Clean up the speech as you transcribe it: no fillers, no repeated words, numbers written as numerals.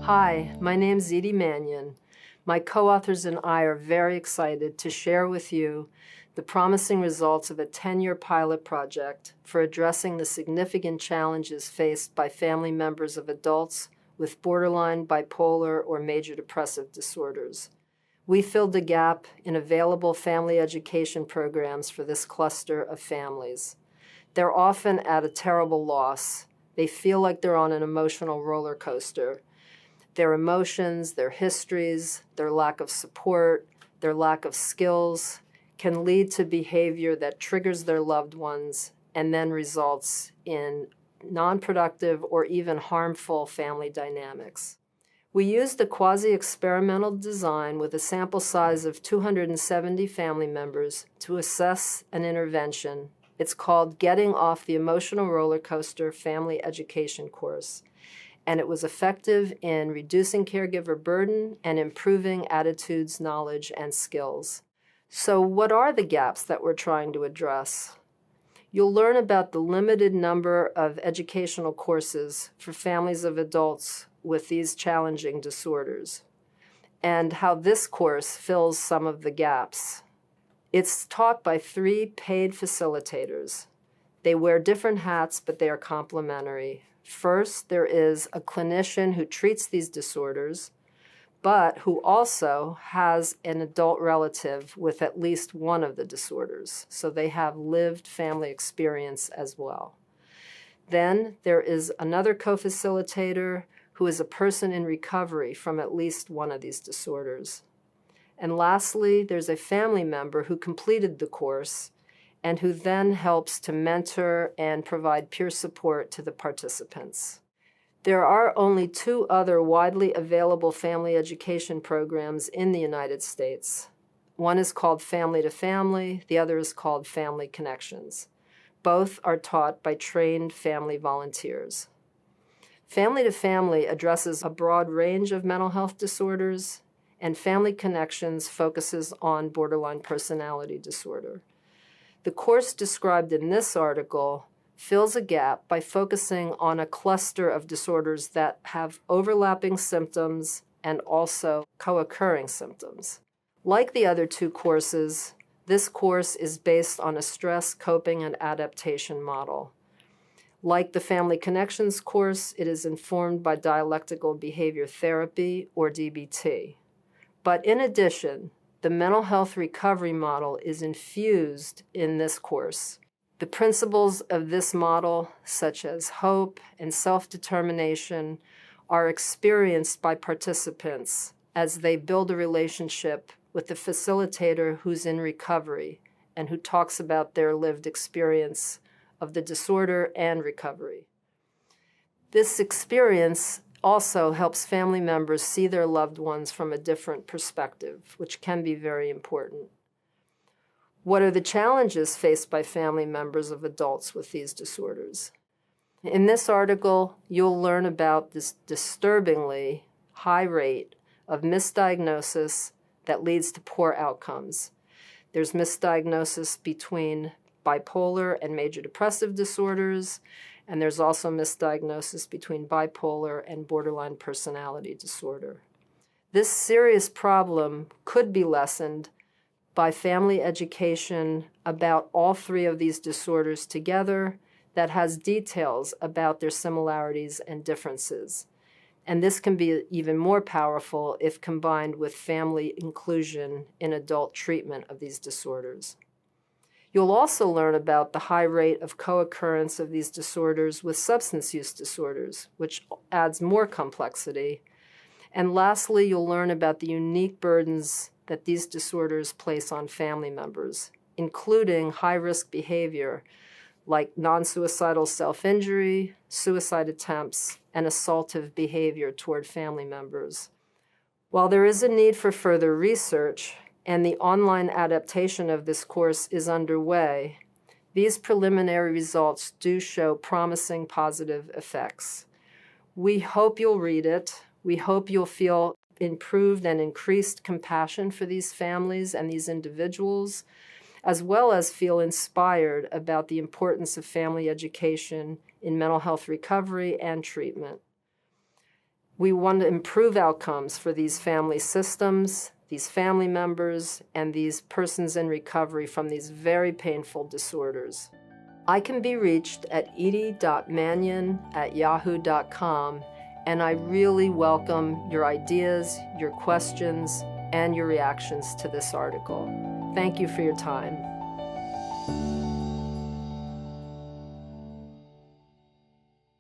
Hi, my name's Edie Mannion. My co-authors and I are very excited to share with you the promising results of a 10-year pilot project for addressing the significant challenges faced by family members of adults with borderline, bipolar, or major depressive disorders. We filled the gap in available family education programs for this cluster of families. They're often at a terrible loss. They feel like they're on an emotional roller coaster. Their emotions, their histories, their lack of support, their lack of skills can lead to behavior that triggers their loved ones and then results in non-productive or even harmful family dynamics. We used a quasi-experimental design with a sample size of 270 family members to assess an intervention. It's called Getting Off the Emotional Roller Coaster Family Education Course, and it was effective in reducing caregiver burden and improving attitudes, knowledge, and skills. So what are the gaps that we're trying to address? You'll learn about the limited number of educational courses for families of adults with these challenging disorders, and how this course fills some of the gaps. It's taught by 3 paid facilitators. They wear different hats, but they are complementary. First, there is a clinician who treats these disorders, but who also has an adult relative with at least one of the disorders, so they have lived family experience as well. Then there is another co-facilitator who is a person in recovery from at least one of these disorders. And lastly, there's a family member who completed the course and who then helps to mentor and provide peer support to the participants. There are only 2 other widely available family education programs in the United States. One is called Family to Family, the other is called Family Connections. Both are taught by trained family volunteers. Family to Family addresses a broad range of mental health disorders, and Family Connections focuses on borderline personality disorder. The course described in this article fills a gap by focusing on a cluster of disorders that have overlapping symptoms and also co-occurring symptoms. Like the other 2 courses, this course is based on a stress, coping, and adaptation model. Like the Family Connections course, it is informed by dialectical behavior therapy, or DBT. But in addition, the mental health recovery model is infused in this course. The principles of this model, such as hope and self-determination, are experienced by participants as they build a relationship with the facilitator who's in recovery and who talks about their lived experience of the disorder and recovery. This experience also helps family members see their loved ones from a different perspective, which can be very important. What are the challenges faced by family members of adults with these disorders? In this article, you'll learn about this disturbingly high rate of misdiagnosis that leads to poor outcomes. There's misdiagnosis between bipolar and major depressive disorders, and there's also misdiagnosis between bipolar and borderline personality disorder. This serious problem could be lessened by family education about all 3 of these disorders together that has details about their similarities and differences. And this can be even more powerful if combined with family inclusion in adult treatment of these disorders. You'll also learn about the high rate of co-occurrence of these disorders with substance use disorders, which adds more complexity. And lastly, you'll learn about the unique burdens that these disorders place on family members, including high-risk behavior like non-suicidal self-injury, suicide attempts, and assaultive behavior toward family members. While there is a need for further research, and the online adaptation of this course is underway, these preliminary results do show promising positive effects. We hope you'll read it. We hope you'll feel improved and increased compassion for these families and these individuals, as well as feel inspired about the importance of family education in mental health recovery and treatment. We want to improve outcomes for these family systems, these family members, and these persons in recovery from these very painful disorders. I can be reached at edie.mannion@yahoo.com, and I really welcome your ideas, your questions, and your reactions to this article. Thank you for your time.